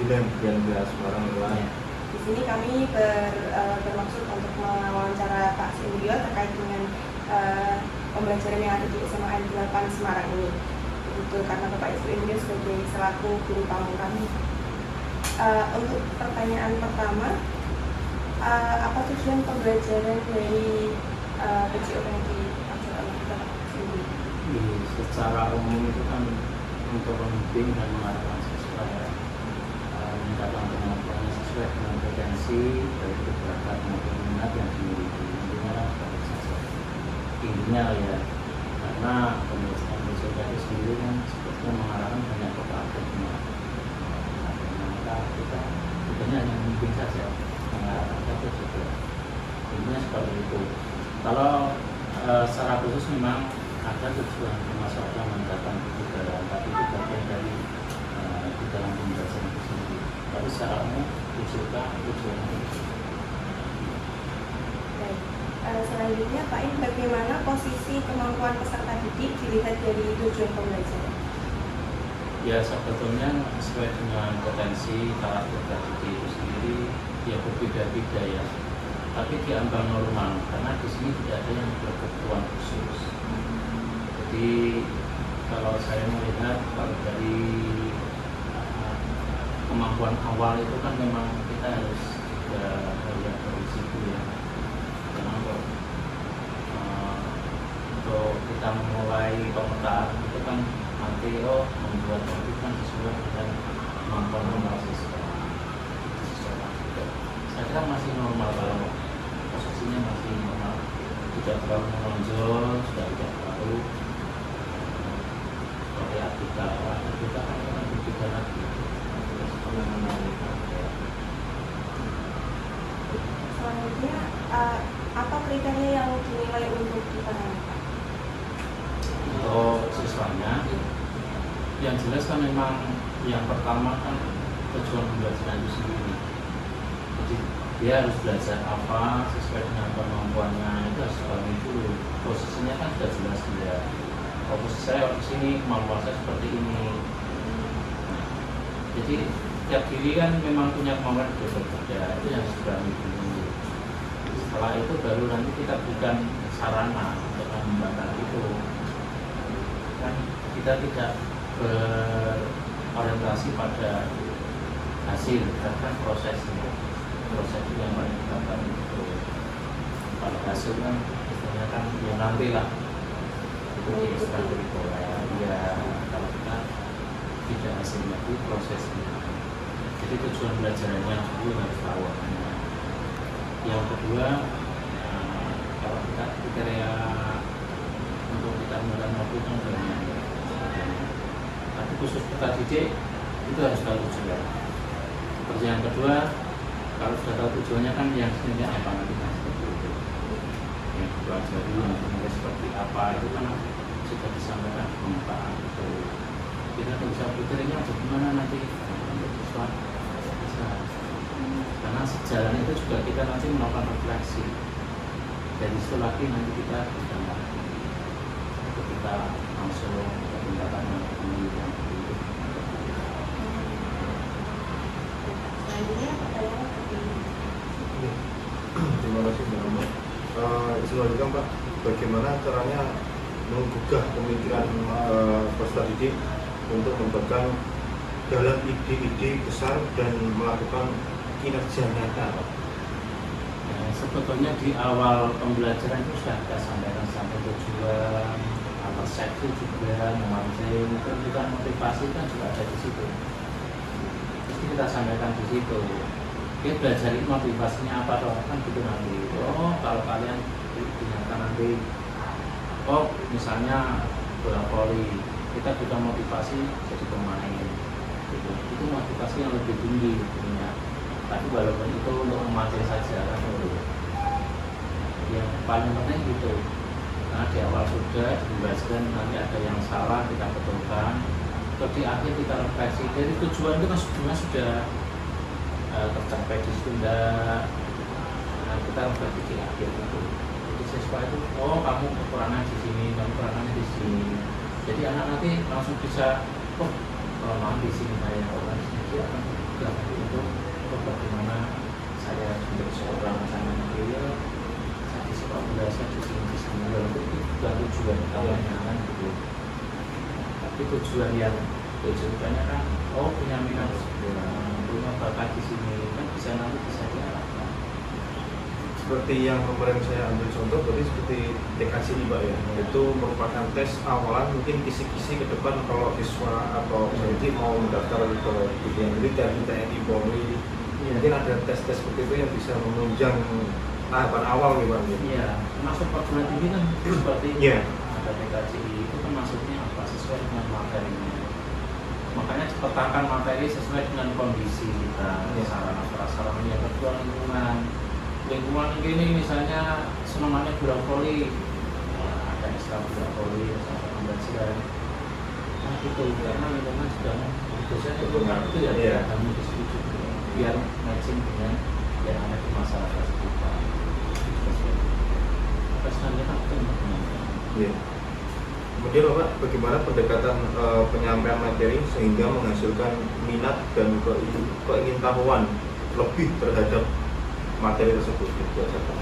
Bilang Semarang luar. Di sini kami bermaksud untuk mewawancara Pak Sindrio terkait dengan pembelajaran yang ada di SMA N 8 Semarang ini. Itu karena Bapak Sindrio sebagai selaku guru tamu kami. Untuk pertanyaan pertama, apa tujuan pembelajaran dari PJOK yang dilaksanakan oleh Bapak Sindrio? Secara umum itu kan untuk membimbing dan mengarahkan siswa ya, meningkatkan kemampuannya sesuai dengan potensi baik itu bakat maupun minat yang dimiliki. Intinya kan seperti saja intinya ya, karena pembelajaran PJOK itu sendiri kan sebetulnya mengarahkan banyak ke prakteknya. Maka kita sebenarnya hanya membimbing saja, mengarahkan saja juga. Intinya seperti itu. Kalau secara khusus memang ada tujuan termasuk yang meningkatkan kebugaran, tapi itu bagian dari di dalam pembelajaran itu sendiri. Tapi secara umum tujuan itu. Baik. Selanjutnya Pak, ini bagaimana posisi kemampuan peserta didik dilihat dari tujuan pembelajaran? Ya sebetulnya sesuai dengan potensi karakter didik itu sendiri ya berbeda-beda ya. Tapi di ambang normal, karena di sini tidak ada yang berkebutuhan khusus. Jadi kalau saya melihat kalau dari kemampuan awal itu kan memang kita harus lihat dari situ ya. Karena untuk kita memulai pemetaan itu kan nanti membuat itu kan sesuai dengan kemampuan normal siswa. Saya kira masih normal kalau posisinya masih normal, tidak terlalu menonjol, sudah tidak terlalu kita kan berbeda lagi. Selanjutnya, apa kriteria yang dinilai untuk ditangani, Pak? Untuk siswanya, yang jelas kan memang yang pertama kan tujuan pembelajaran itu sendiri. Jadi dia harus belajar apa sesuai dengan kemampuannya, itu harus dipahami dulu. Posisinya kan sudah jelas dia. Posisi saya di sini kemampuan saya seperti ini. Jadi tiap diri kan memang punya kemampuan berbeda, itu yang dipahami dulu. Setelah itu baru nanti kita berikan sarana untuk mengembangkan itu. Kan kita tidak berorientasi pada hasil, bahkan prosesnya. Proses itu yang paling utama itu. Kalau hasil kan istilahnya kan ya nanti lah. Itu di ekstrakurikuler ya, kalau kita tidak hasilnya itu prosesnya. Jadi tujuan belajarannya dulu harus tahu. Yang kedua, kalau kita kriteria untuk kita menggunakan waktu kan banyak, tapi khusus peserta didik itu harus tahu tujuan. Seperti yang kedua, kalau sudah tahu tujuannya kan yang sebenarnya apa nanti kan seperti itu. Yang pelajari yang seperti apa itu kan sudah disampaikan di permukaan itu. Kita bisa pikirnya bagaimana nanti untuk siswa bisa. Karena sejalan itu juga kita nanti melakukan refleksi. Dari situ lagi nanti kita bisa kita langsung tindakan yang kemudian itu. Selanjutnya pertanyaan seperti ini. Terima kasih Mbak. Selanjutnya Pak, bagaimana caranya menggugah pemikiran peserta didik untuk mempegang dalam ide-ide besar dan melakukan kinerja nyata? Sebetulnya di awal pembelajaran itu sudah kita sampaikan sampai tujuan, persepsi juga, memancing, dan motivasi kan juga ada di situ. Jadi kita sampaikan di situ. Kita belajar ini motivasinya apa dong, kan gitu nanti. Kalau kalian ternyata nanti, misalnya bola voli, kita juga motivasi jadi pemain. Gitu. Itu motivasi yang lebih tinggi punya. Tapi walaupun itu untuk memancing saja kan dulu. Yang paling penting itu, karena di awal sudah dijelaskan nanti ada yang salah kita betulkan. Terus di akhir kita refleksi. Jadi tujuan itu kan sebenarnya sudah tercapai di Sunda. Nah, kita refleksi di akhir itu. Jadi siswa itu, kamu kekurangan di sini, kamu kekurangannya di sini. Jadi anak nanti langsung bisa, kelemahan di sini saya, di sini dia akan juga untuk bagaimana saya menjadi seorang anak material, saya di sepak bola, saya di sini itu bukan tujuan utamanya kan gitu. Tapi tujuannya kan punya minat bola, punya bakat di sini kan bisa nanti bisa diarahkan. Seperti yang kemarin saya ambil contoh, berarti seperti TKCI Pak ya, itu merupakan tes awalan mungkin kisi-kisi ke depan kalau siswa atau jadi mau mendaftar ke dunia militer, TNI, Polri, mungkin ada tes-tes seperti itu yang bisa menunjang tahapan awal nih Pak. Iya, masuk perguruan tinggi kan seperti ada TKCI itu kan maksudnya apa, sesuai dengan materinya. Makanya petakan materi sesuai dengan kondisi kita, sarana prasarana yang kedua lingkungan ini misalnya senangannya bola voli, ada ekstra bola voli, sama pembelajaran. Nah itu karena lingkungan sudah biasanya itu ya kami disetujui biar matching dengan yang ada di masyarakat sekitar. Pesannya kan itu Iya. Kemudian Bapak, bagaimana pendekatan penyampaian materi sehingga menghasilkan minat dan keingintahuan lebih terhadap materi tersebut dibiasakan?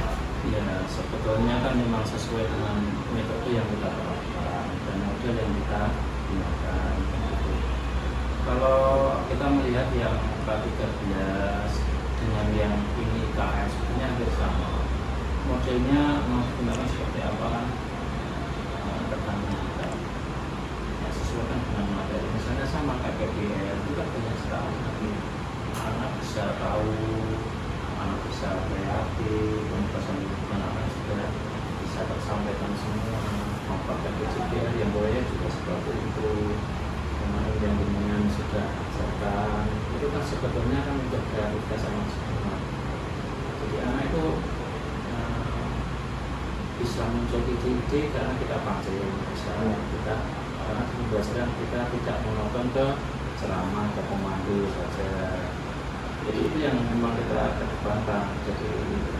Ya sebetulnya kan memang sesuai dengan metode yang kita terapkan dan model yang kita gunakan gitu. Kalau kita melihat yang K13 dengan yang ini KS sebenarnya hampir sama. Modelnya mau digunakan seperti apa kan tergantung kita. Ya sesuaikan dengan materi. Misalnya sama kayak PBL itu kan banyak sekali. Anak bisa tahu, anak bisa kreatif, pembahasan lingkungan anak juga bisa tersampaikan semua. Pakai PCPR yang boleh juga seperti itu. Kemarin yang dengan sudah ajarkan itu kan sebetulnya kan untuk kreativitas sama semua. Jadi anak itu bisa muncul ide-ide karena kita pancing, bisa kita karena pembelajaran kita tidak monoton ke ceramah ke pemandu saja. Jadi itu yang memang kita kedepankan. Jadi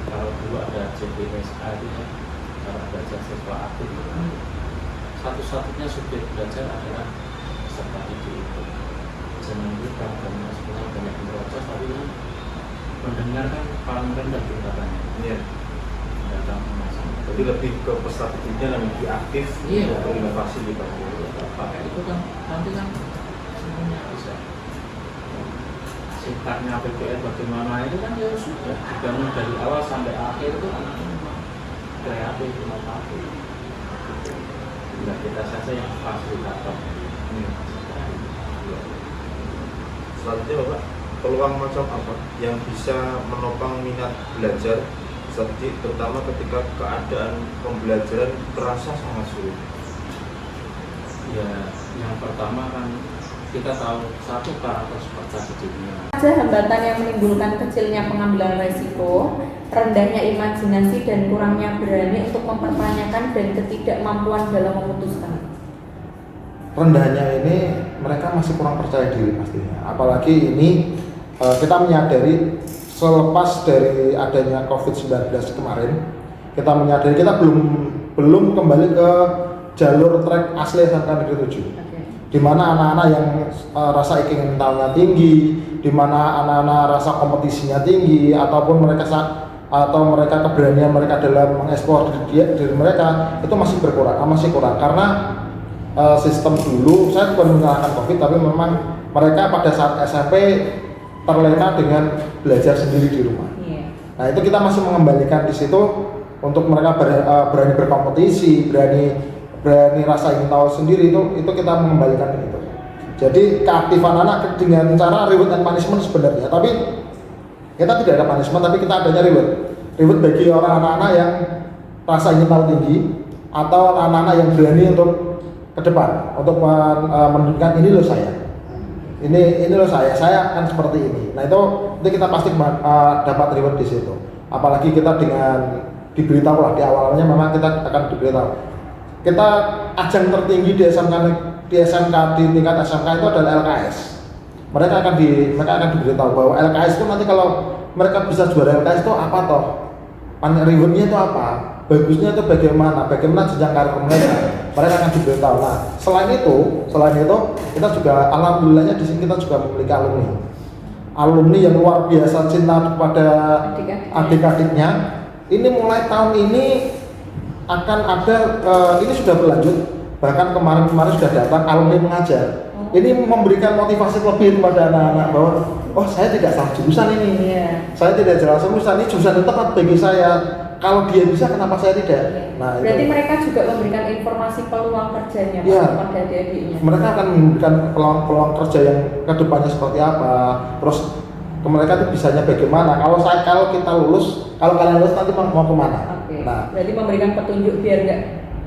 kalau dulu ada JBSA itu ya, cara belajar siswa aktif itu kan satu-satunya subjek belajar adalah peserta didik itu. Jangan lupa karena sebenarnya banyak yang proses tapi kan mendengar kan paling rendah tingkatannya. Iya. Datang masang. Jadi lebih ke peserta didiknya yang lebih aktif untuk inovasi di Papua. Pakai itu kan nanti kan semuanya bisa. Sifatnya PPR bagaimana itu kan ya sudah dibangun dari awal sampai akhir itu anaknya memang kreatif, inovatif. Tidak kita saja yang fasilitator. Selanjutnya Bapak, peluang macam apa yang bisa menopang minat belajar strategi terutama ketika keadaan pembelajaran terasa sangat sulit? Ya, yang pertama kan kita tahu satu karakter peserta didiknya. Ada hambatan yang menimbulkan kecilnya pengambilan resiko, rendahnya imajinasi dan kurangnya berani untuk mempertanyakan dan ketidakmampuan dalam memutuskan. Rendahnya ini mereka masih kurang percaya diri pastinya. Apalagi ini kita menyadari selepas dari adanya COVID-19 kemarin, kita menyadari kita belum kembali ke jalur trek asli SMK Negeri 7. Di mana anak-anak yang rasa ingin tahunya tinggi, di mana anak-anak rasa kompetisinya tinggi, ataupun mereka keberanian mereka dalam mengeksplor diri mereka itu masih kurang karena sistem dulu, saya bukan menyalahkan COVID, tapi memang mereka pada saat SMP terlena dengan belajar sendiri di rumah. Nah itu kita masih mengembalikan di situ untuk mereka berani berkompetisi, berani rasa ingin tahu sendiri itu kita mengembalikan itu. Jadi keaktifan anak dengan cara reward and punishment sebenarnya, tapi kita tidak ada punishment, tapi kita adanya reward bagi orang anak-anak yang rasa ingin tahu tinggi atau anak-anak yang berani untuk ke depan untuk menunjukkan ini loh saya akan seperti ini. Nah itu kita pasti dapat reward di situ. Apalagi kita dengan diberitahu lah di awalnya memang kita akan diberitahu. Kita ajang tertinggi di SMK di tingkat SMK itu adalah LKS. Mereka akan diberitahu bahwa LKS itu nanti kalau mereka bisa juara LKS itu apa toh? Rewardnya itu apa? Bagusnya itu bagaimana jenjang karir mereka akan diberitahu. Nah, selain itu kita juga alhamdulillahnya di sini kita juga memiliki alumni. alumni yang luar biasa cinta kepada adik-adiknya. Ini mulai tahun ini akan ada, ini sudah berlanjut, bahkan kemarin sudah datang alumni mengajar. Ini memberikan motivasi lebih kepada anak-anak bahwa oh saya tidak salah jurusan ini, saya tidak salah jurusan ini, jurusan itu tepat bagi saya. Kalau dia bisa, kenapa saya tidak? Nah, berarti itu. mereka juga memberikan informasi peluang kerjanya Ya, kepada adik-adiknya. mereka akan memberikan peluang kerja yang kedepannya seperti apa, terus ke mereka itu bisanya bagaimana. Kalau kita lulus, kalau kalian lulus nanti mau kemana? Oke. Nah, Berarti memberikan petunjuk biar nggak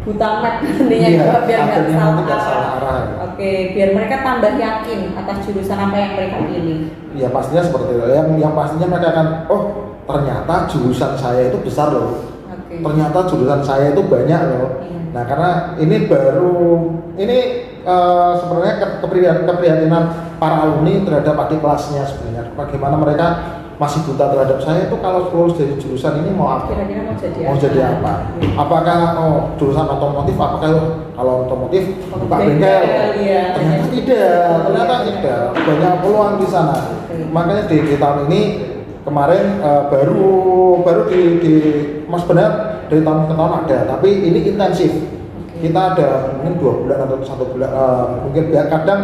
buta mat nantinya, iya, biar nggak akhirnya salah nanti nggak arah. salah arah. Oke, biar mereka tambah yakin atas jurusan apa yang mereka pilih. Ya pastinya seperti itu. Yang pastinya mereka akan, oh ternyata jurusan saya itu besar loh. Oke. Ternyata jurusan saya itu banyak loh. Iya. Nah karena ini sebenarnya keprihatinan para alumni terhadap adik kelasnya sebenarnya. Bagaimana mereka masih buta terhadap saya itu kalau lulus dari jurusan ini mau apa? Kira-kira Mau jadi apa? Apakah jurusan otomotif? Apakah kalau otomotif buka bengkel? Iya. Ternyata tidak. Banyak peluang di sana. Makanya di tahun ini kemarin baru di Mas Benar dari tahun ke tahun ada, tapi ini intensif. Kita ada mungkin 2 bulan atau 1 bulan, mungkin kadang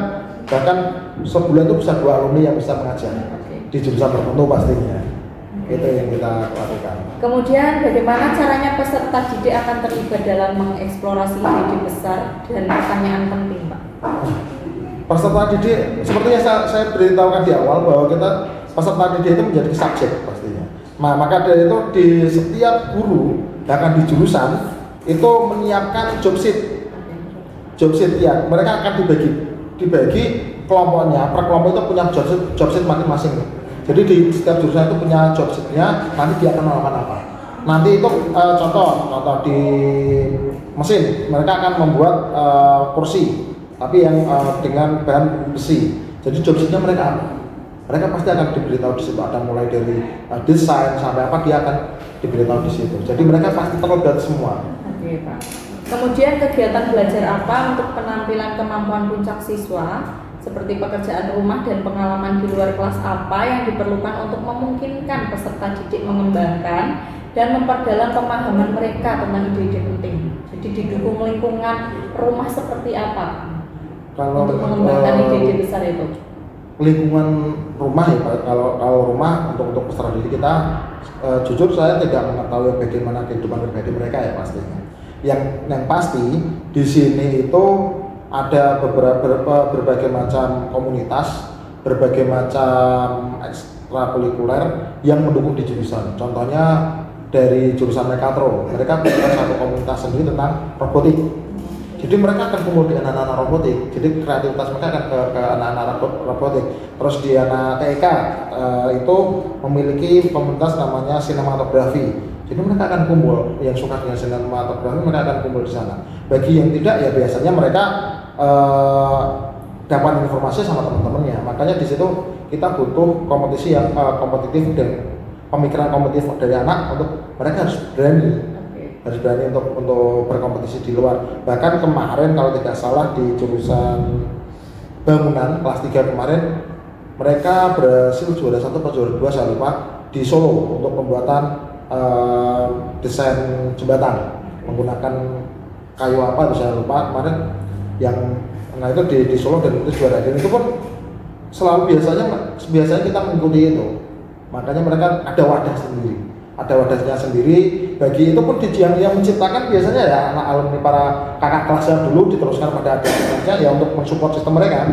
bahkan sebulan itu bisa 2 alumni yang bisa mengajar di jurusan tertentu pastinya. Itu yang kita lakukan. Kemudian bagaimana caranya peserta didik akan terlibat dalam mengeksplorasi ide besar dan pertanyaan penting, Pak? Peserta didik seperti yang saya beritahukan di awal bahwa kita peserta didik itu menjadi subjek pastinya. Nah, maka dari itu di setiap guru bahkan di jurusan itu menyiapkan job sheet ya. Mereka akan dibagi kelompoknya. Per kelompok itu punya job sheet masing-masing. Jadi di setiap jurusan itu punya job sheet-nya, nanti dia akan melakukan apa. Nanti itu contoh di mesin, mereka akan membuat kursi, tapi yang dengan bahan besi. Jadi job sheet-nya mereka apa? Mereka pasti akan diberitahu di situ. Ada mulai dari desain sampai apa, dia akan diberitahu di situ. Jadi mereka pasti terlibat semua. Oke, Pak. Kemudian kegiatan belajar apa untuk penampilan kemampuan puncak siswa? Seperti pekerjaan rumah dan pengalaman di luar kelas apa yang diperlukan untuk memungkinkan peserta didik mengembangkan dan memperdalam pemahaman mereka tentang ide-ide penting. Jadi didukung lingkungan rumah seperti apa untuk mengembangkan ide-ide besar itu? Lingkungan rumah ya Pak. Kalau rumah untuk peserta didik kita, jujur saya tidak mengetahui bagaimana kehidupan pribadi mereka ya pastinya. Yang pasti di sini itu ada berbagai macam komunitas, berbagai macam ekstrakurikuler yang mendukung di jurusan. Contohnya dari jurusan Mekatro, mereka punya satu komunitas sendiri tentang robotik. Jadi mereka akan kumpul dengan anak-anak robotik. Jadi kreativitas mereka akan ke anak-anak robotik. Terus di anak TK itu memiliki komunitas namanya sinematografi. Jadi mereka akan kumpul, yang suka dengan sinematografi mereka akan kumpul di sana. Bagi yang tidak ya biasanya mereka dapat informasi sama teman-temannya. Makanya di situ kita butuh kompetisi yang kompetitif dan pemikiran kompetitif dari anak untuk mereka harus berani untuk berkompetisi di luar. Bahkan kemarin kalau tidak salah di jurusan bangunan kelas 3 kemarin mereka berhasil juara 1 atau juara 2 saya lupa di Solo untuk pembuatan desain jembatan menggunakan kayu apa itu saya lupa kemarin yang itu di Solo dan itu juara. Dan itu pun selalu biasanya kita mengikuti itu. Makanya mereka ada wadahnya sendiri. Bagi itu pun yang menciptakan biasanya ya anak alumni para kakak kelasnya dulu diteruskan pada adik-adiknya ya untuk mensupport sistem mereka.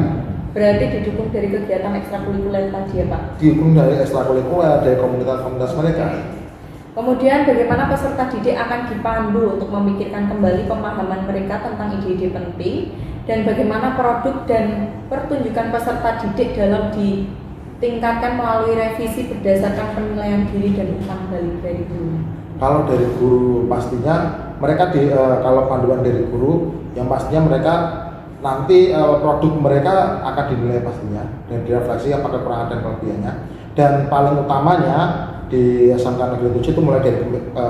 Berarti didukung dari kegiatan ekstrakurikuler tadi ya Pak? Didukung dari ekstrakurikuler, dari komunitas-komunitas mereka. Kemudian bagaimana peserta didik akan dipandu untuk memikirkan kembali pemahaman mereka tentang ide-ide penting dan bagaimana produk dan pertunjukan peserta didik dalam ditingkatkan melalui revisi berdasarkan penilaian diri dan umpan balik dari guru. Kalau dari guru pastinya mereka kalau panduan dari guru yang pastinya mereka nanti produk mereka akan dinilai pastinya dan direfleksi apa kekurangan dan kelebihannya. Dan paling utamanya di SMK Negeri 7 itu mulai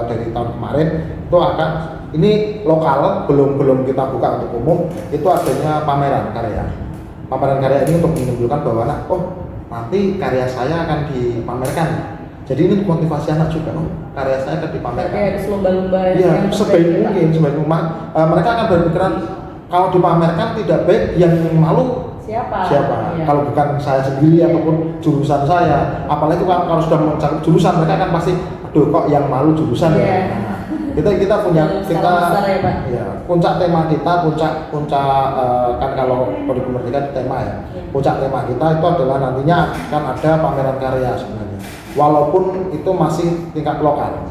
dari tahun kemarin itu akan ini lokal belum kita buka untuk umum, itu adanya pameran karya. Pameran karya ini untuk menunjukkan bahwa nanti karya saya akan dipamerkan. Jadi ini motivasi anak juga, karya saya akan dipamerkan. Berarti harus lomba-lomba Iya, yang sebaik terbaik, Pak. mungkin, sebaik mungkin. Mereka akan berpikiran kalau dipamerkan tidak baik, yang malu Siapa? siapa? Iya. Kalau bukan saya sendiri ataupun jurusan saya, apalagi kalau sudah mencari jurusan, mereka akan pasti, aduh kok yang malu jurusan Iya. ya. Kita punya Dalam skala besar ya, Pak. ya, puncak tema kita, puncak kan kalau kurikulum merdeka tema ya. Iya. Puncak tema kita itu adalah nantinya akan ada pameran karya sebenarnya. Walaupun itu masih tingkat lokal.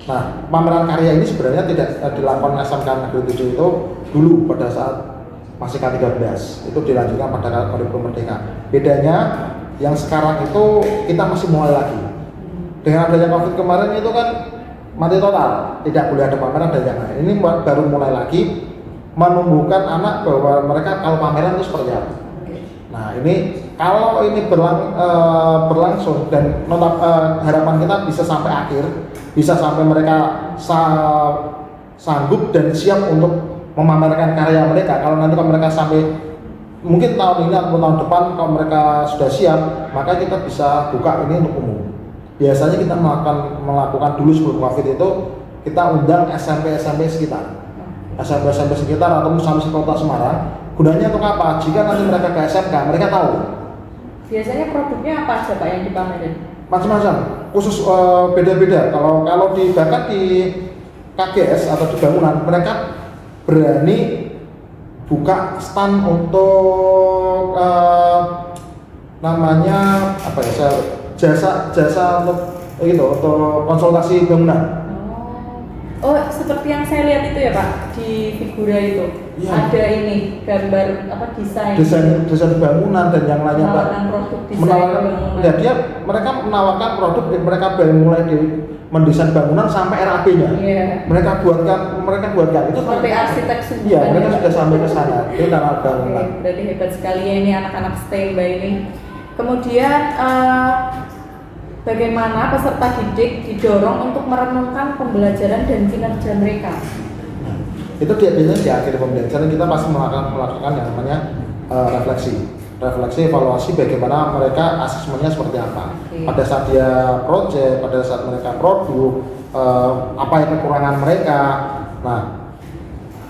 Nah, pameran karya ini sebenarnya tidak dilakukan SMK Negeri 7 itu dulu pada saat masih K13. Itu dilanjutkan pada kurikulum merdeka. Bedanya yang sekarang itu kita masih mulai lagi. Dengan adanya Covid kemarin itu kan mati total, tidak boleh ada pameran dan yang lain. Ini baru mulai lagi menumbuhkan anak bahwa mereka kalau pameran itu seperti apa. Nah ini kalau ini berlangsung dan harapan kita bisa sampai akhir, bisa sampai mereka sanggup dan siap untuk memamerkan karya mereka. Kalau nanti kalau mereka sampai mungkin tahun ini atau tahun depan kalau mereka sudah siap, maka kita bisa buka ini untuk umum. Biasanya kita melakukan dulu sebelum Covid itu kita undang SMP sekitar atau sampai kota Semarang. Gunanya untuk apa? Jika nanti mereka ke SMK, mereka tahu. Biasanya produknya apa aja Pak yang dipamerin? Macam-macam, khusus beda-beda. Kalau bahkan di KGS atau di bangunan, mereka berani buka stand untuk namanya apa ya? Jasa untuk konsultasi bangunan. Oh, seperti yang saya lihat itu ya Pak di figura itu. Iya. Ada ini gambar apa desain bangunan dan yang lainnya Pak. Menawarkan produk desain bangunan. Ya, mereka menawarkan produk yang mereka mulai mendesain bangunan sampai RAB-nya. Iya. Mereka buatkan itu Seperti arsitek semua. Iya, mereka sudah sampai ke sana. Itu dalam bangunan. Oke, berarti hebat sekali ya ini anak-anak STEM ini. Kemudian bagaimana peserta didik didorong untuk merenungkan pembelajaran dan kinerja mereka? Itu biasanya di akhir pembelajaran kita pasti melakukan yang namanya refleksi, evaluasi bagaimana mereka asesmennya seperti apa. Oke. Pada saat dia project, pada saat mereka produk, apa yang kekurangan mereka. Nah,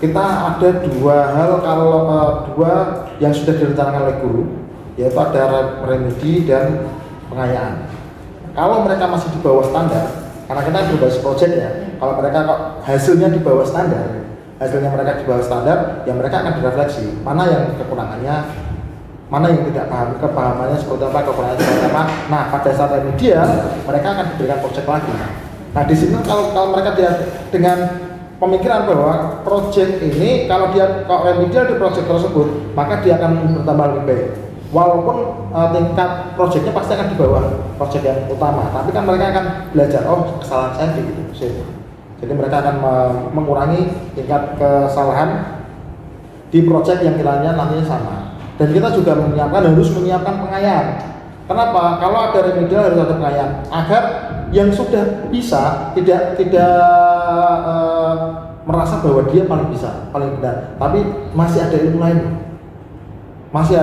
kita ada dua yang sudah direncanakan oleh guru, yaitu ada remedi dan pengayaan. Kalau mereka masih di bawah standar, karena kita berbasis project ya, kalau mereka kok hasilnya di bawah standar, ya mereka akan direfleksi mana yang kekurangannya, mana yang tidak paham, kepahamannya seperti apa, kekurangannya seperti apa. Nah, pada saat remedial mereka akan diberikan project lagi. Nah, di sini kalau mereka dengan pemikiran bahwa project ini kalau remedial di project tersebut, maka dia akan bertambah lebih baik. Walaupun tingkat proyeknya pasti akan di bawah proyek yang utama, tapi kan mereka akan belajar, oh kesalahan saya gitu. Jadi mereka akan mengurangi tingkat kesalahan di proyek yang kiranya nantinya sama. Dan kita juga harus menyiapkan pengayaan. Kenapa? Kalau ada remedial harus ada pengayaan agar yang sudah bisa tidak merasa bahwa dia paling bisa, paling benar, tapi masih ada ilmu lain. Masih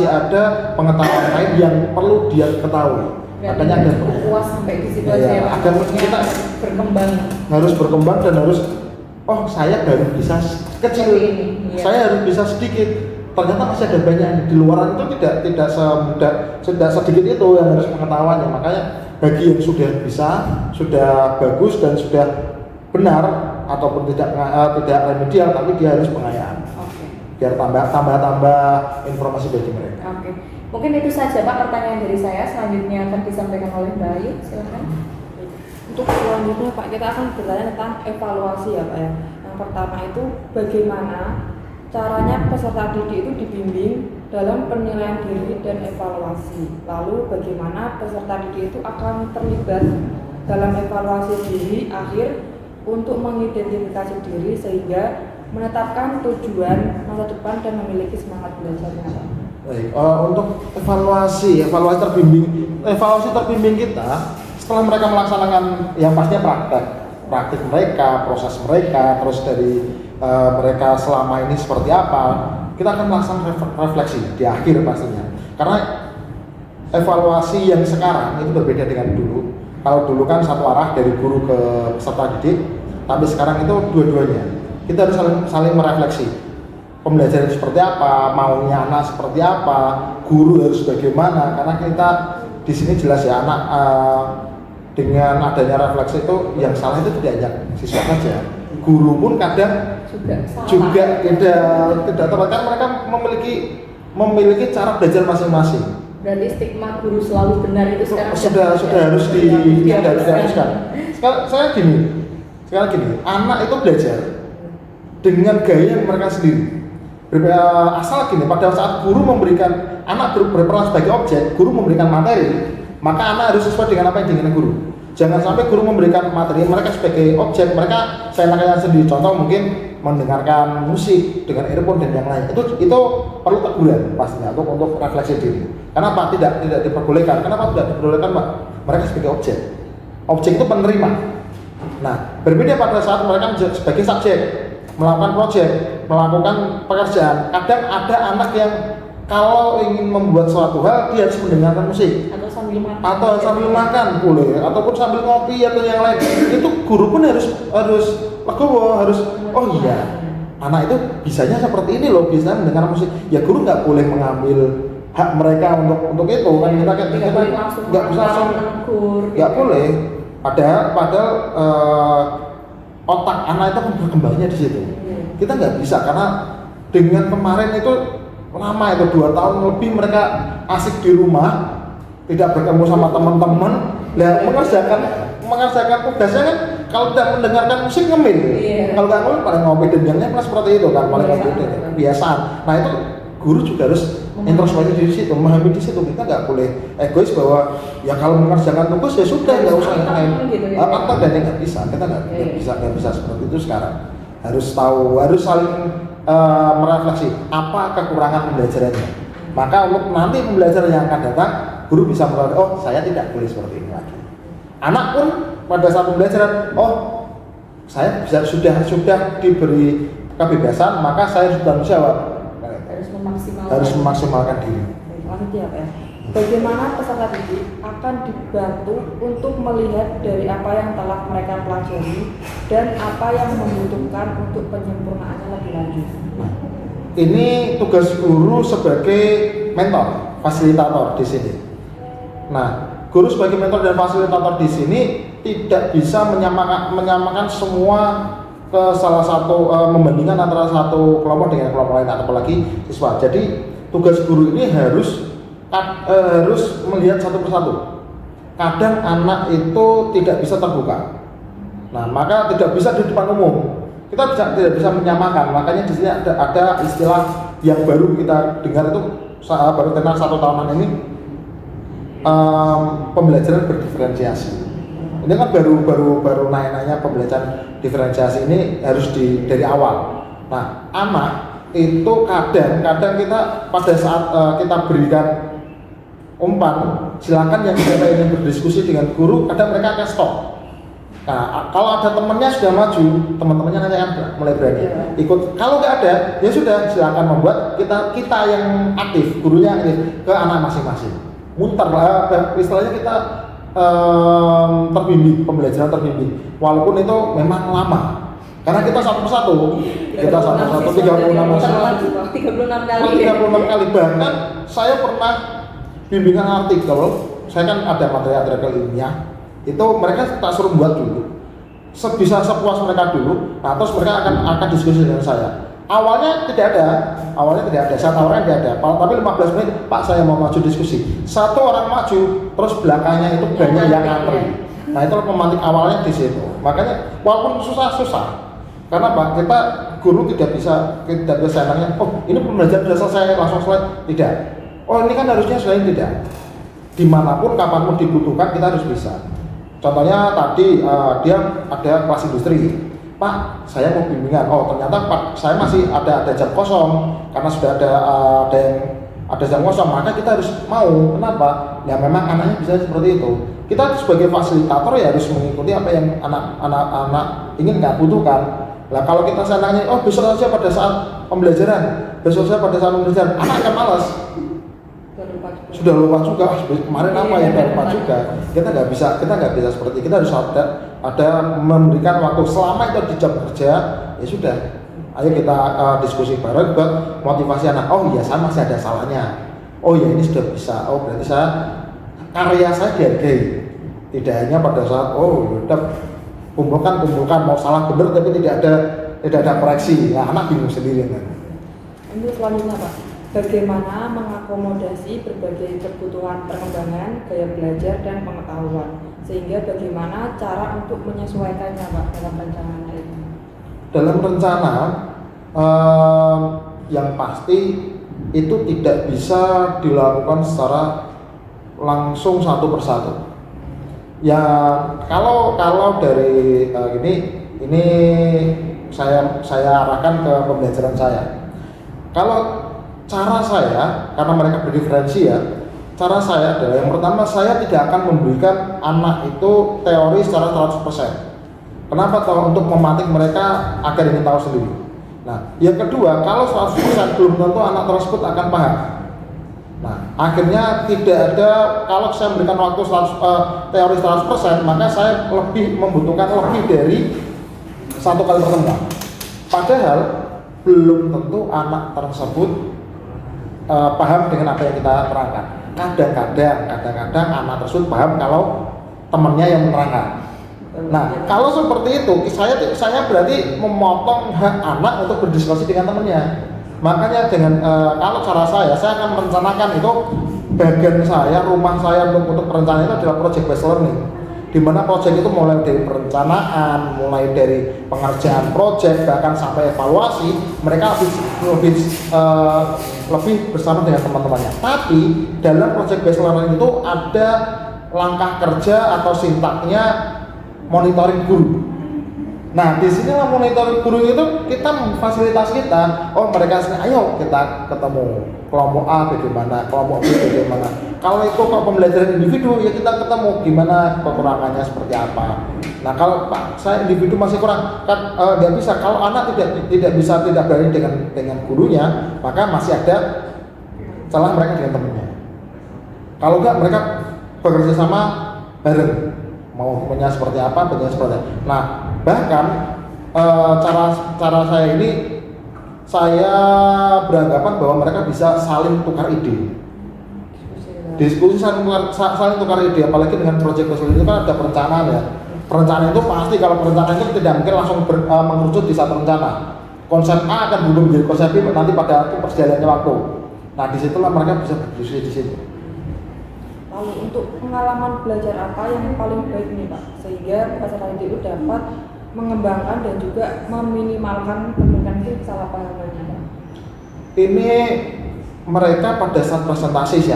ada pengetahuan lain yang perlu dia ketahui. Makanya ada puas sampai di situ ya, aja. agar kita harus berkembang dan harus saya baru bisa kecil ini. Iya. Saya harus bisa sedikit. Ternyata masih ada banyak di luar itu tidak semudah, sudah sedikit itu yang harus pengetahuannya. Makanya bagi yang sudah bisa, sudah bagus dan sudah benar ataupun tidak remedial tapi dia harus pengayaan. Biar tambah informasi bagi mereka. Oke. Mungkin itu saja Pak pertanyaan dari saya. Selanjutnya akan disampaikan oleh Mbak Ayu. Silakan. Untuk selanjutnya Pak, kita akan bertanya tentang evaluasi ya Pak ya. Yang pertama itu bagaimana caranya peserta didik itu dibimbing dalam penilaian diri dan evaluasi. Lalu bagaimana peserta didik itu akan terlibat dalam evaluasi diri akhir untuk mengidentifikasi diri sehingga menetapkan tujuan masa depan dan memiliki semangat belajarnya. Baik, untuk evaluasi terbimbing kita setelah mereka melaksanakan yang pastinya praktik mereka, proses mereka, terus dari mereka selama ini seperti apa, kita akan melaksanakan refleksi di akhir pastinya. Karena evaluasi yang sekarang itu berbeda dengan dulu. Kalau dulu kan satu arah dari guru ke peserta didik, tapi sekarang itu dua-duanya. Kita harus saling merefleksi. Pembelajaran seperti apa, maunya anak seperti apa, guru harus bagaimana. Karena kita di sini jelas ya anak dengan adanya refleksi itu yang salah itu tidak hanya siswa saja, guru pun kadang juga tidak tepat, kan mereka memiliki cara belajar masing-masing. Berarti stigma guru selalu benar itu sekarang sudah harus dihapuskan. Sekarang gini, anak itu belajar dengan gaya mereka sendiri. Asal gini, pada saat guru memberikan anak berperan sebagai objek, guru memberikan materi, maka anak harus sesuai dengan apa yang diinginkan guru. Jangan sampai guru memberikan materi mereka sebagai objek, mereka seenaknya sendiri. Contoh mungkin mendengarkan musik dengan earphone dan yang lain. Itu perlu teguran pastinya untuk refleksi diri. Kenapa tidak diperbolehkan? Kenapa tidak diperbolehkan, Pak? Mereka sebagai objek. Objek itu penerima. Nah, berbeda pada saat mereka sebagai subjek, melakukan proyek, melakukan pekerjaan. Kadang ada anak yang kalau ingin membuat suatu hal dia harus mendengarkan musik atau sambil makan boleh, ataupun sambil ngopi atau yang lain. Itu guru pun harus legowo, harus oh iya anak itu bisanya seperti ini loh, bisa mendengar musik. Ya guru nggak boleh mengambil hak mereka untuk itu kan, kita nggak bisa langsung nggak boleh. Padahal otak anak itu berkembangnya di situ. Kita nggak bisa, karena dengan kemarin itu lama itu 2 tahun lebih mereka asik di rumah, tidak bertemu sama teman-teman, mengerjakan tugasnya kan. Kalau tidak mendengarkan musik ngemil, kalau nggak ngemil paling ngopi dan yang seperti itu kan, paling ngopi kebiasaan. Nah itu guru juga harus introspeksi di situ, memahami di situ. Kita nggak boleh egois bahwa ya kalau mengerjakan tugas ya sudah, nggak usah yang lain. Apa dan nggak bisa, kita nggak bisa seperti itu sekarang. Harus tahu, harus saling merefleksi apa kekurangan pembelajarannya. Maka untuk nanti pembelajaran yang akan datang, guru bisa mengatakan, oh saya tidak boleh seperti ini lagi. Anak pun pada saat pembelajaran, oh saya sudah diberi kebebasan, maka saya harus bertanggung jawab. Harus memaksimalkan diri. Lanjut ya Pak ya. Bagaimana peserta didik akan dibantu untuk melihat dari apa yang telah mereka pelajari dan apa yang membutuhkan untuk penyempurnaannya lebih lanjut. Ini tugas guru sebagai mentor, fasilitator di sini. Nah, guru sebagai mentor dan fasilitator di sini tidak bisa menyamakan semua ke salah satu membandingkan antara satu kelompok dengan kelompok lain, apalagi siswa. Jadi tugas guru ini harus melihat satu persatu. Kadang anak itu tidak bisa terbuka. Nah, maka tidak bisa di depan umum. Kita tidak bisa menyamakan. Makanya di sini ada istilah yang baru kita dengar itu baru tenar 1 tahunan ini, pembelajaran berdiferensiasi. Ini kan baru naik-naiknya pembelajaran diferensiasi ini harus dari awal. Nah, anak itu kadang kita pada saat kita berikan umpan, silakan yang kita ingin berdiskusi dengan guru, kadang mereka akan stop. Nah, kalau ada temannya sudah maju, teman-temannya nanti akan mulai berani ikut. Kalau nggak ada, ya sudah, silakan membuat kita yang aktif, gurunya aktif ke anak masing-masing. Muter lah, istilahnya kita terbimbing, pembelajaran terbimbing. Walaupun itu memang lama, karena kita satu persatu, 36 kali. Bahkan saya pernah bimbingan artikel, saya kan ada materi ilmiah, itu mereka tak suruh buat dulu, sebisa sepuas mereka dulu. Nah, terus mereka akan diskusi dengan saya. Awalnya tidak ada, saya tawarkan tidak ada. Tapi 15 menit, Pak saya mau maju diskusi. Satu orang maju, terus belakangnya itu banyak yang ngantri. Nah, itu pemantik awalnya di situ. Makanya walaupun susah, karena Pak kita guru tidak bisa enaknya, oh ini pembelajaran sudah selesai langsung selesai, tidak. Oh ini kan harusnya selain tidak. Dimanapun kapanpun dibutuhkan kita harus bisa. Contohnya tadi dia ada kelas industri, Pak saya mau bimbingan. Oh ternyata Pak saya masih ada jam kosong, karena sudah ada jam kosong, maka kita harus mau. Kenapa? Ya memang anaknya bisa seperti itu. Kita sebagai fasilitator ya harus mengikuti apa yang anak-anak ingin nggak butuhkan. Lah kalau kita senangnya, oh besok saja pada saat pembelajaran, anak akan malas. sudah lupa juga, kemarin apa ya, lupa juga. Kita nggak bisa seperti kita harus ada memberikan waktu selama itu di jam kerja, ya sudah. Ayo kita diskusi bareng buat motivasi anak. Oh iya, saya masih ada salahnya. Oh ya, ini sudah bisa. Oh berarti karya saya dihargai. Tidak hanya pada saat udah kumpulkan mau salah benar tapi tidak ada koreksi. Nah, anak bingung sendiri kan. Untuk selanjutnya Pak, bagaimana mengakomodasi berbagai kebutuhan perkembangan, gaya belajar dan pengetahuan, sehingga bagaimana cara untuk menyesuaikannya Pak dalam rencana itu? Dalam rencana yang pasti itu tidak bisa dilakukan secara langsung satu persatu. Ya kalau dari ini saya arahkan ke pembelajaran saya. Kalau cara saya, karena mereka berdiferensi ya, cara saya adalah yang pertama, saya tidak akan memberikan anak itu teori secara 100%. Kenapa? Untuk mematik mereka agar ingin tahu sendiri. Nah, yang kedua, kalau 100% belum tentu anak tersebut akan paham. Nah, akhirnya tidak ada, kalau saya memberikan waktu teori 100%, maka saya membutuhkan lebih dari 1 kali pertemuan. Padahal belum tentu anak tersebut paham dengan apa yang kita terangkan. Kadang-kadang anak tersebut paham kalau temannya yang menerangkan. Nah, kalau seperti itu, saya berarti memotong hak anak untuk berdiskusi dengan temannya. Makanya kalau cara saya akan merencanakan itu bagian saya, rumah saya untuk perencanaan itu adalah project based learning. Di mana project itu mulai dari perencanaan, mulai dari pengerjaan project, bahkan sampai evaluasi, mereka lebih bersama dengan teman-temannya. Tapi dalam project based learning itu ada langkah kerja atau sintaknya monitoring guru. Nah, di sinilah monitoring guru itu kita memfasilitasi kita. Oh, mereka ayo kita ketemu kelompok A bagaimana, kelompok B bagaimana. Kalau itu pembelajaran individu, ya kita ketemu gimana kekurangannya seperti apa. Nah, kalau Pak saya individu masih kurang, kan nggak bisa. Kalau anak tidak berani dengan gurunya, maka masih ada celah mereka dengan temannya. Kalau enggak, mereka bekerja sama bareng. Mau punya seperti apa, punya seperti apa. Nah, bahkan cara saya ini, saya beranggapan bahwa mereka bisa saling tukar ide. Diskusi saling tukar ide, apalagi dengan proyek itu kan ada perencanaan ya. Perencanaan itu pasti, kalau perencanaan itu tidak mungkin langsung mengerucut di satu rencana. Konsep A akan berubah menjadi konsep B nanti pada perjalanannya waktu. Nah, disitulah mereka bisa berdiskusi di situ. Lalu untuk pengalaman belajar apa yang paling baik nih Pak, sehingga peserta didik itu dapat mengembangkan dan juga meminimalkan kemungkinan kesalahpahaman Pak? Ini mereka pada saat presentasi sih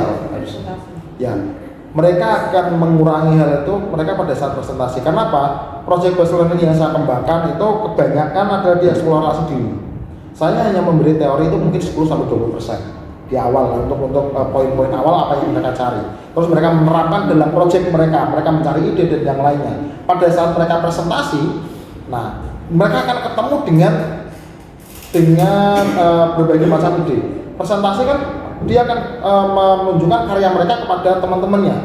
ya, mereka akan mengurangi hal itu mereka pada saat presentasi. Kenapa? Project based learning yang saya kembangkan itu kebanyakan ada di eksplorasi diri. Saya hanya memberi teori itu mungkin 10-20% di awal untuk poin-poin awal apa yang mereka cari. Terus mereka menerapkan dalam proyek mereka mencari ide dan yang lainnya. Pada saat mereka presentasi, nah mereka akan ketemu dengan berbagai macam ide. Presentasi kan dia akan menunjukkan karya mereka kepada teman-temannya.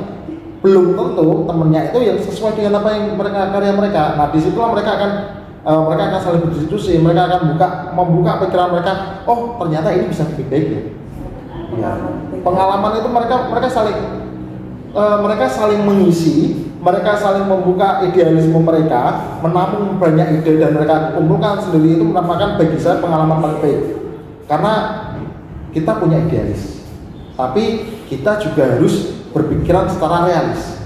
Belum tentu temannya itu yang sesuai dengan apa yang karya mereka. Nah, disitulah mereka akan saling berdiskusi, mereka akan membuka pikiran mereka. Oh, ternyata ini bisa lebih baik ya. Ya, pengalaman itu mereka saling mengisi, mereka saling membuka idealisme mereka, menampung banyak ide dan mereka kumpulkan sendiri. Itu merupakan bagi saya pengalaman paling baik. Karena kita punya idealis, tapi kita juga harus berpikiran secara realis,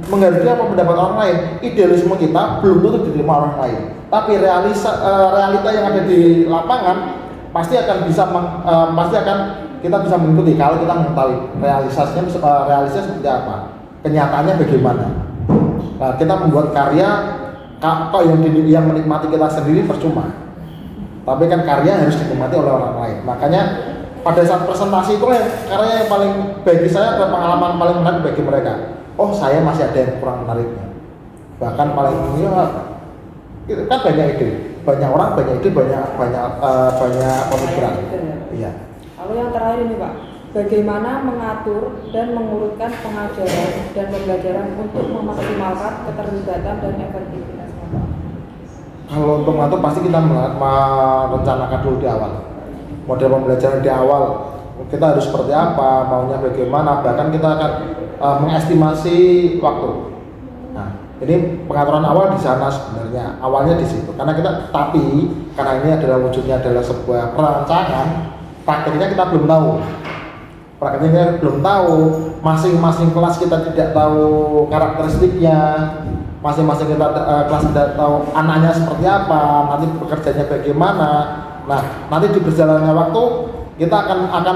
menghargai apa pendapat orang lain. Idealisme kita belum tentu diterima orang lain, tapi realita yang ada di lapangan pasti akan kita bisa mengikuti kalau kita mengetahui realisasinya seperti apa, kenyataannya bagaimana. Nah, kita membuat karya kok yang menikmati kita sendiri percuma, tapi kan karya harus dinikmati oleh orang lain. Makanya pada saat presentasi itu karya yang paling bagi saya adalah pengalaman paling menarik bagi mereka. Oh, saya masih ada yang kurang menariknya. Bahkan paling kan banyak ide, banyak orang banyak ide, banyak pemikiran. Iya. Lalu yang terakhir ini Pak, bagaimana mengatur dan mengurutkan pengajaran dan pembelajaran untuk memaksimalkan keterlibatan dan efektivitasnya, Pak? Kalau untuk mengatur pasti kita merencanakan dulu di awal. Model pembelajaran di awal kita harus seperti apa, maunya bagaimana, bahkan kita akan mengestimasi waktu. Nah, ini pengaturan awal di sana sebenarnya, awalnya di situ. Karena ini adalah wujudnya adalah sebuah perancangan, prakteknya kita belum tahu. Prakteknya belum tahu, masing-masing kelas kita tidak tahu karakteristiknya, masing-masing kelas tidak tahu anaknya seperti apa, nanti bekerjanya bagaimana. Nah, nanti di berjalannya waktu kita akan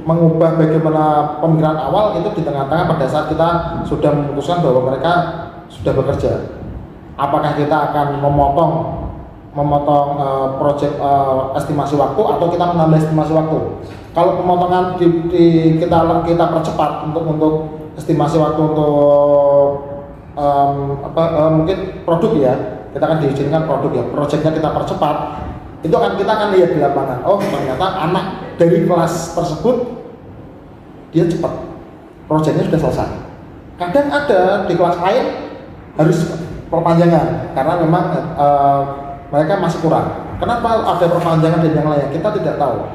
mengubah bagaimana pemikiran awal itu di tengah-tengah pada saat kita sudah memutuskan bahwa mereka sudah bekerja. Apakah kita akan memotong proyek estimasi waktu atau kita menambah estimasi waktu? Kalau pemotongan kita percepat untuk estimasi waktu untuk mungkin produk ya, kita akan diizinkan produk ya, proyeknya kita percepat, itu kita akan lihat di lapangan. Oh, ternyata anak dari kelas tersebut dia cepat, proyeknya sudah selesai. Kadang ada di kelas lain harus perpanjangan karena memang mereka masih kurang. Kenapa ada perpanjangan dan yang lain? Kita tidak tahu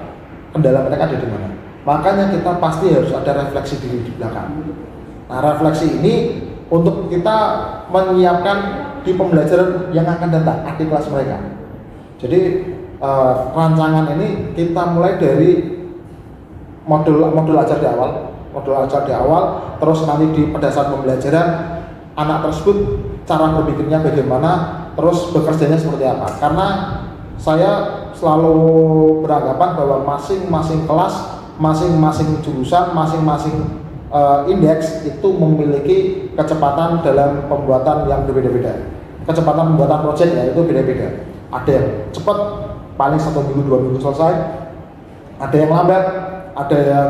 kendala mereka ada di mana. Makanya kita pasti harus ada refleksi diri di belakang. Nah, refleksi ini untuk kita menyiapkan di pembelajaran yang akan datang di kelas mereka. Jadi rancangan ini kita mulai dari modul ajar di awal, terus nanti pada saat pembelajaran anak tersebut cara berpikirnya bagaimana, terus bekerjanya seperti apa. Karena saya selalu beranggapan bahwa masing-masing kelas, masing-masing jurusan, masing-masing indeks itu memiliki kecepatan dalam pembuatan yang berbeda-beda. Kecepatan pembuatan proyek ya itu beda-beda. Ada yang cepat, paling 1 minggu 2 minggu selesai. Ada yang lambat, ada yang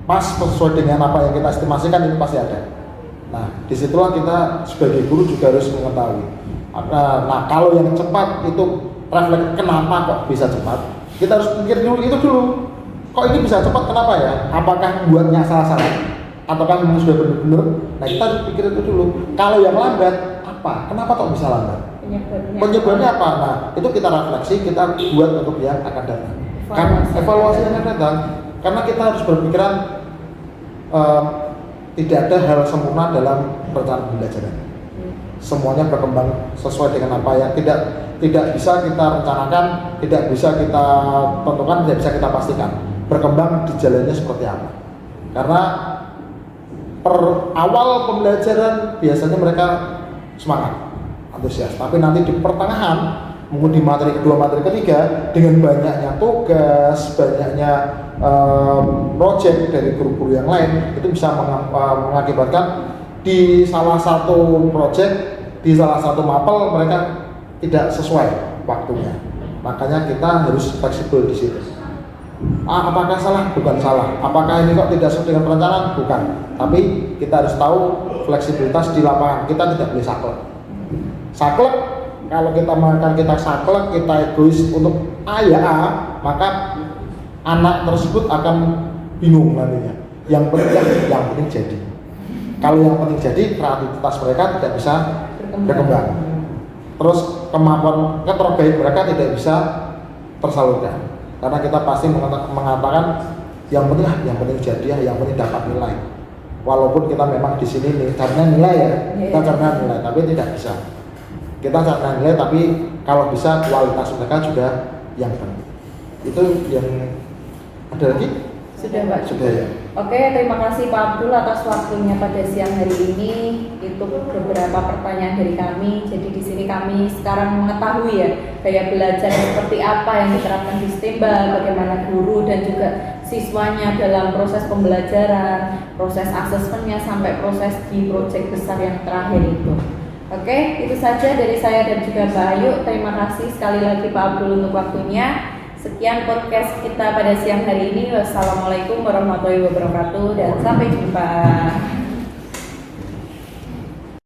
pas sesuai dengan apa yang kita estimasikan, itu pasti ada. Nah, disitulah kita sebagai guru juga harus mengetahui. Nah, kalau yang cepat itu refleks kenapa kok bisa cepat, kita harus pikir dulu itu dulu. Kok ini bisa cepat, kenapa ya? Apakah buatnya salah-salah? Ataukah memang sudah benar-benar? Nah, kita harus pikir itu dulu. Kalau yang lambat, apa? Kenapa kok bisa lambat? Penyebabnya apa? Nah, itu kita refleksi, kita buat untuk yang akan datang. Evaluasi yang akan datang. Karena kita harus berpikiran tidak ada hal sempurna dalam rencana pembelajaran. Semuanya berkembang sesuai dengan apa yang tidak bisa kita rencanakan, tidak bisa kita tentukan, tidak bisa kita pastikan. Berkembang di jalannya seperti apa. Karena per awal pembelajaran biasanya mereka semangat, antusias. Tapi nanti di pertengahan, mungkin di materi kedua, materi ketiga, dengan banyaknya tugas, banyaknya project dari guru-guru yang lain, itu bisa mengakibatkan di salah satu project, di salah satu mapel mereka tidak sesuai waktunya. Makanya kita harus fleksibel di situ. Apakah salah? Bukan salah. Apakah ini kok tidak sesuai dengan perencanaan? Bukan. Tapi kita harus tahu fleksibilitas di lapangan. Kita tidak boleh saklek. Saklek, kalau kita makan kita saklek, kita egois untuk A ya A, maka anak tersebut akan bingung nantinya. Yang penting jadi. Kalau yang penting jadi, kreativitas mereka tidak bisa berkembang. Terus kemampuan keterbaik mereka tidak bisa tersalurkan. Karena kita pasti mengatakan yang penting jadi, yang penting dapat nilai. Walaupun kita memang di sini nih caranya nilai ya, kita caranya nilai, tapi tidak bisa. Kita caranya nilai, tapi kalau bisa kualitas mereka juga yang penting. Itu yang ada lagi? Sudah, Pak. Sudah ya. Oke, terima kasih Pak Abdul atas waktunya pada siang hari ini. Itu beberapa pertanyaan dari kami. Jadi di sini kami sekarang mengetahui ya gaya belajar seperti apa yang diterapkan di STEMBA, bagaimana guru dan juga siswanya dalam proses pembelajaran, proses asesmennya sampai proses di proyek besar yang terakhir itu. Oke, itu saja dari saya dan juga Mbak Ayu. Terima kasih sekali lagi Pak Abdul untuk waktunya. Sekian podcast kita pada siang hari ini. Wassalamualaikum warahmatullahi wabarakatuh dan sampai jumpa.